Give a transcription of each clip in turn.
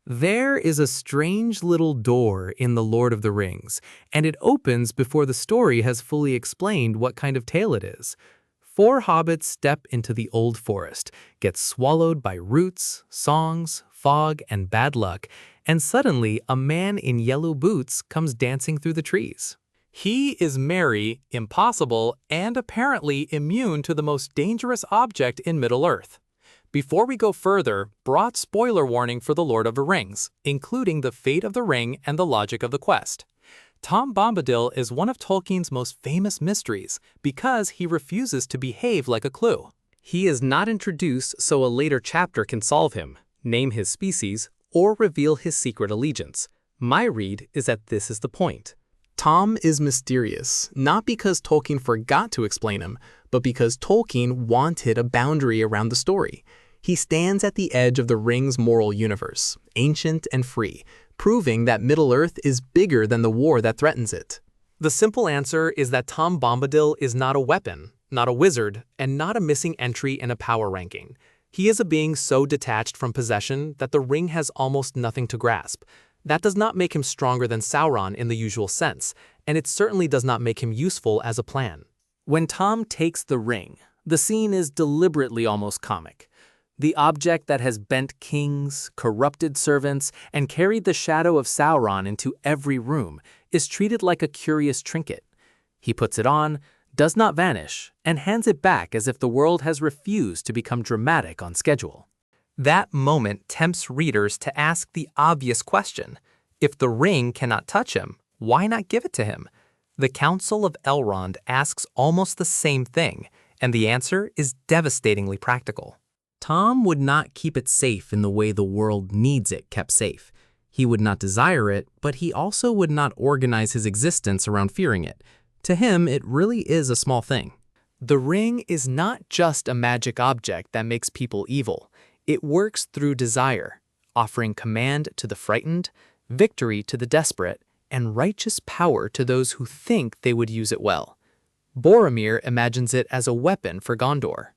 There is a strange little door in The Lord of the Rings, and it opens before the story has fully explained what kind of tale it is. Four hobbits step into the old forest, get swallowed by roots, songs, fog, and bad luck, and suddenly a man in yellow boots comes dancing through the trees. He is merry, impossible, and apparently immune to the most dangerous object in Middle-earth. Before we go further, broad spoiler warning for The Lord of the Rings, including the fate of the ring and the logic of the quest. Tom Bombadil is one of Tolkien's most famous mysteries because he refuses to behave like a clue. He is not introduced so a later chapter can solve him, name his species, or reveal his secret allegiance. My read is that this is the point. Tom is mysterious, not because Tolkien forgot to explain him, but because Tolkien wanted a boundary around the story. He stands at the edge of the ring's moral universe, ancient and free, proving that Middle-earth is bigger than the war that threatens it. The simple answer is that Tom Bombadil is not a weapon, not a wizard, and not a missing entry in a power ranking. He is a being so detached from possession that the ring has almost nothing to grasp. That does not make him stronger than Sauron in the usual sense, and it certainly does not make him useful as a plan. When Tom takes the ring, the scene is deliberately almost comic. The object that has bent kings, corrupted servants, and carried the shadow of Sauron into every room is treated like a curious trinket. He puts it on, does not vanish, and hands it back as if the world has refused to become dramatic on schedule. That moment tempts readers to ask the obvious question. If the ring cannot touch him, why not give it to him? The Council of Elrond asks almost the same thing, and the answer is devastatingly practical. Tom would not keep it safe in the way the world needs it kept safe. He would not desire it, but he also would not organize his existence around fearing it. To him, it really is a small thing. The ring is not just a magic object that makes people evil. It works through desire, offering command to the frightened, victory to the desperate, and righteous power to those who think they would use it well. Boromir imagines it as a weapon for Gondor.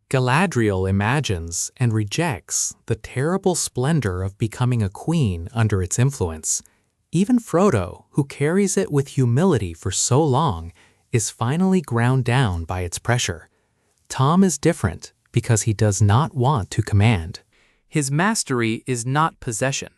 Galadriel imagines and rejects the terrible splendor of becoming a queen under its influence. Even Frodo, who carries it with humility for so long, is finally ground down by its pressure. Tom is different because he does not want to command. His mastery is not possession.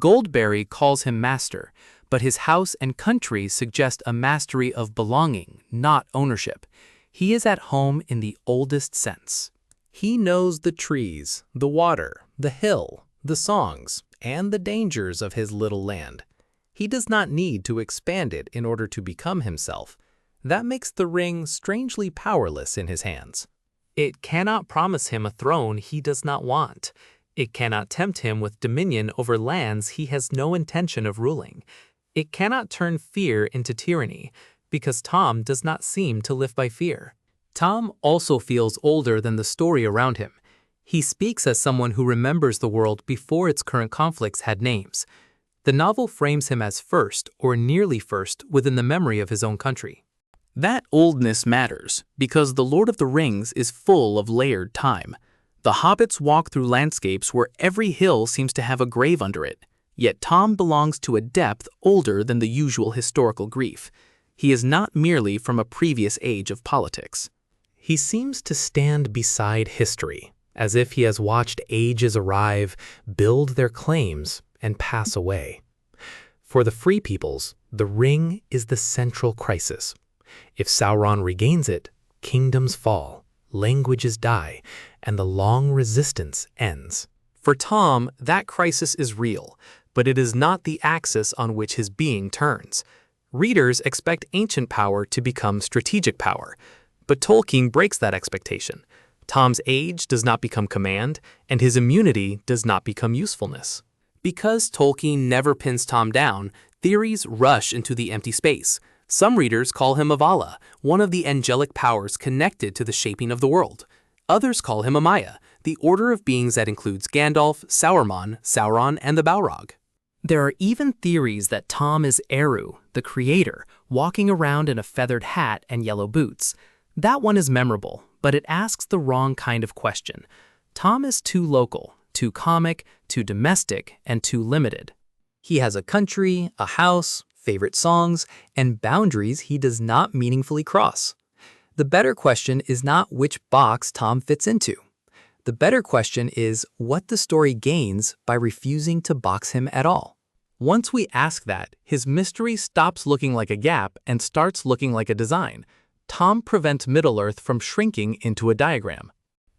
Goldberry calls him master, but his house and country suggest a mastery of belonging, not ownership. He is at home in the oldest sense. He knows the trees, the water, the hill, the songs, and the dangers of his little land. He does not need to expand it in order to become himself. That makes the ring strangely powerless in his hands. It cannot promise him a throne he does not want. It cannot tempt him with dominion over lands he has no intention of ruling. It cannot turn fear into tyranny, because Tom does not seem to live by fear. Tom also feels older than the story around him. He speaks as someone who remembers the world before its current conflicts had names. The novel frames him as first, or nearly first, within the memory of his own country. That oldness matters, because The Lord of the Rings is full of layered time. The hobbits walk through landscapes where every hill seems to have a grave under it, yet Tom belongs to a depth older than the usual historical grief. He is not merely from a previous age of politics. He seems to stand beside history, as if he has watched ages arrive, build their claims, and pass away. For the free peoples, the ring is the central crisis. If Sauron regains it, kingdoms fall, languages die, and the long resistance ends. For Tom, that crisis is real, but it is not the axis on which his being turns. Readers expect ancient power to become strategic power, but Tolkien breaks that expectation. Tom's age does not become command, and his immunity does not become usefulness. Because Tolkien never pins Tom down, theories rush into the empty space. Some readers call him Avala, one of the angelic powers connected to the shaping of the world. Others call him Amaya, the order of beings that includes Gandalf, Saruman, Sauron, and the Balrog. There are even theories that Tom is Eru, the creator, walking around in a feathered hat and yellow boots. That one is memorable, but it asks the wrong kind of question. Tom is too local, too comic, too domestic, and too limited. He has a country, a house, favorite songs, and boundaries he does not meaningfully cross. The better question is not which box Tom fits into. The better question is what the story gains by refusing to box him at all. Once we ask that, his mystery stops looking like a gap and starts looking like a design. Tom prevents Middle-earth from shrinking into a diagram.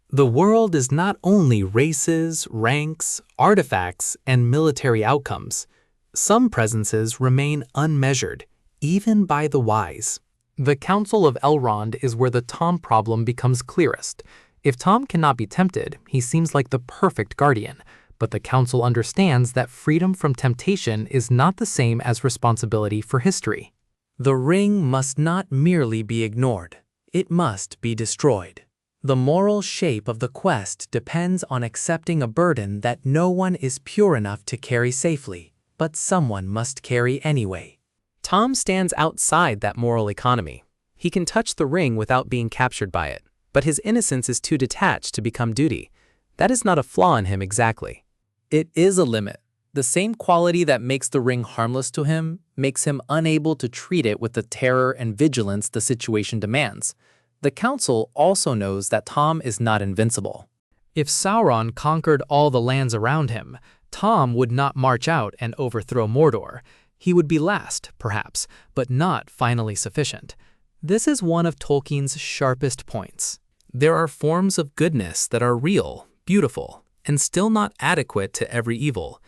The world is not only races, ranks, artifacts, and military outcomes. Some presences remain unmeasured, even by the wise. The Council of Elrond is where the Tom problem becomes clearest. If Tom cannot be tempted, he seems like the perfect guardian, but the Council understands that freedom from temptation is not the same as responsibility for history. The ring must not merely be ignored. It must be destroyed. The moral shape of the quest depends on accepting a burden that no one is pure enough to carry safely, but someone must carry anyway. Tom stands outside that moral economy. He can touch the ring without being captured by it, but his innocence is too detached to become duty. That is not a flaw in him exactly. It is a limit. The same quality that makes the ring harmless to him makes him unable to treat it with the terror and vigilance the situation demands. The Council also knows that Tom is not invincible. If Sauron conquered all the lands around him, Tom would not march out and overthrow Mordor. He would be last, perhaps, but not finally sufficient. This is one of Tolkien's sharpest points. There are forms of goodness that are real, beautiful, and still not adequate to every evil.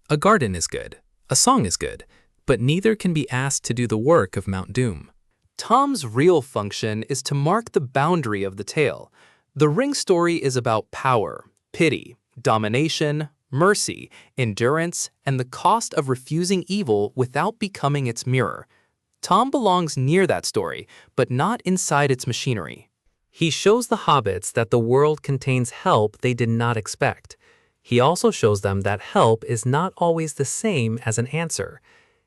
A garden is good, a song is good, but neither can be asked to do the work of Mount Doom. Tom's real function is to mark the boundary of the tale. The Ring story is about power, pity, domination, mercy, endurance, and the cost of refusing evil without becoming its mirror. Tom belongs near that story, but not inside its machinery. He shows the hobbits that the world contains help they did not expect. He also shows them that help is not always the same as an answer.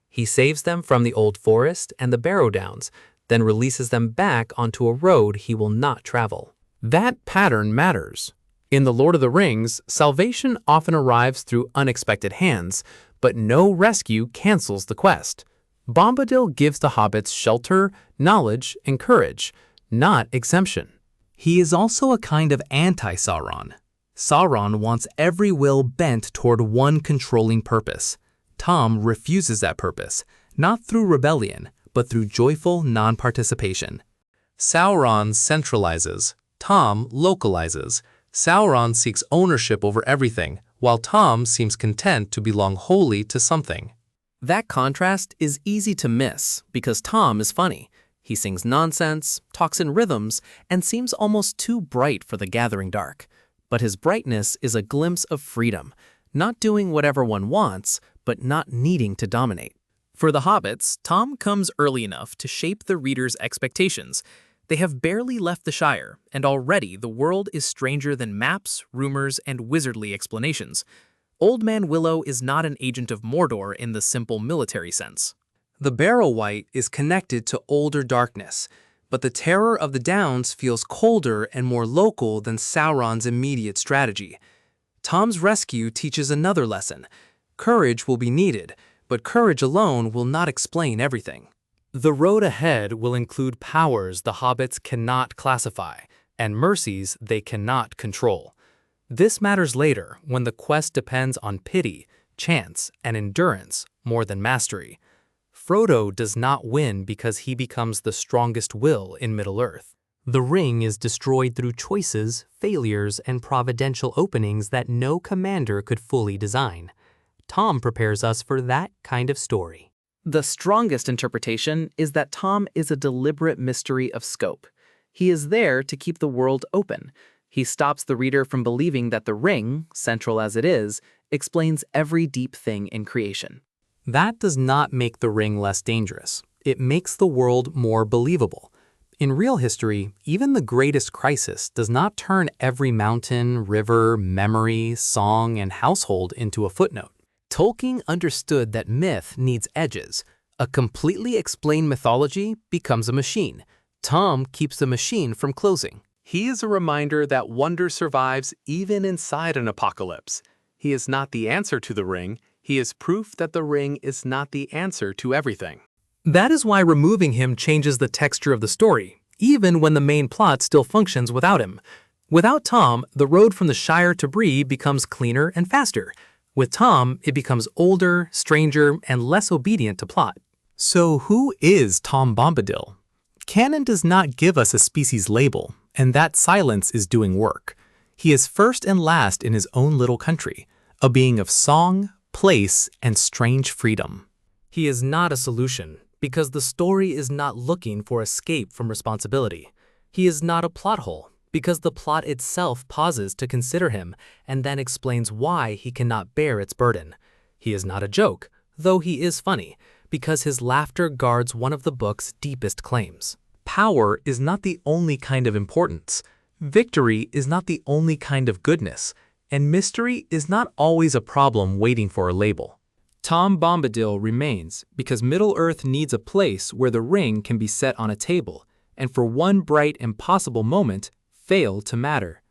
He saves them from the old forest and the Barrow-downs, then releases them back onto a road he will not travel. That pattern matters. In The Lord of the Rings, salvation often arrives through unexpected hands, but no rescue cancels the quest. Bombadil gives the hobbits shelter, knowledge, and courage, not exemption. He is also a kind of anti-Sauron. Sauron wants every will bent toward one controlling purpose. Tom refuses that purpose, not through rebellion, but through joyful non-participation. Sauron centralizes, Tom localizes. Sauron seeks ownership over everything, while Tom seems content to belong wholly to something. That contrast is easy to miss because Tom is funny. He sings nonsense, talks in rhythms, and seems almost too bright for the gathering dark. But his brightness is a glimpse of freedom, not doing whatever one wants, but not needing to dominate. For the hobbits, Tom comes early enough to shape the reader's expectations. They have barely left the Shire, and already the world is stranger than maps, rumors, and wizardly explanations. Old Man Willow is not an agent of Mordor in the simple military sense. The Barrow-wight is connected to older darkness, but the terror of the Downs feels colder and more local than Sauron's immediate strategy. Tom's rescue teaches another lesson. Courage will be needed, but courage alone will not explain everything. The road ahead will include powers the hobbits cannot classify, and mercies they cannot control. This matters later when the quest depends on pity, chance, and endurance more than mastery. Frodo does not win because he becomes the strongest will in Middle-earth. The ring is destroyed through choices, failures, and providential openings that no commander could fully design. Tom prepares us for that kind of story. The strongest interpretation is that Tom is a deliberate mystery of scope. He is there to keep the world open. He stops the reader from believing that the ring, central as it is, explains every deep thing in creation. That does not make the ring less dangerous. It makes the world more believable. In real history, even the greatest crisis does not turn every mountain, river, memory, song, and household into a footnote. Tolkien understood that myth needs edges. A completely explained mythology becomes a machine. Tom keeps the machine from closing. He is a reminder that wonder survives even inside an apocalypse. He is not the answer to the ring. He is proof that the ring is not the answer to everything. That is why removing him changes the texture of the story, even when the main plot still functions without him. Without Tom, the road from the Shire to Bree becomes cleaner and faster. With Tom, it becomes older, stranger, and less obedient to plot. So who is Tom Bombadil? Canon does not give us a species label, and that silence is doing work. He is first and last in his own little country, a being of song, place, and strange freedom. He is not a solution, because the story is not looking for escape from responsibility. He is not a plot hole, because the plot itself pauses to consider him and then explains why he cannot bear its burden. He is not a joke, though he is funny, because his laughter guards one of the book's deepest claims. Power is not the only kind of importance. Victory is not the only kind of goodness, and mystery is not always a problem waiting for a label. Tom Bombadil remains because Middle-earth needs a place where the ring can be set on a table, and for one bright, impossible moment, fail to matter.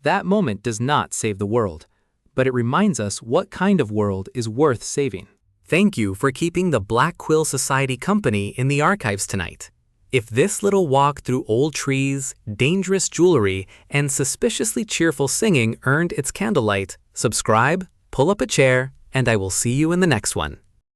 That moment does not save the world, but it reminds us what kind of world is worth saving. Thank you for keeping the Black Quill Society company in the archives tonight. If this little walk through old trees, dangerous jewelry, and suspiciously cheerful singing earned its candlelight, subscribe, pull up a chair, and I will see you in the next one.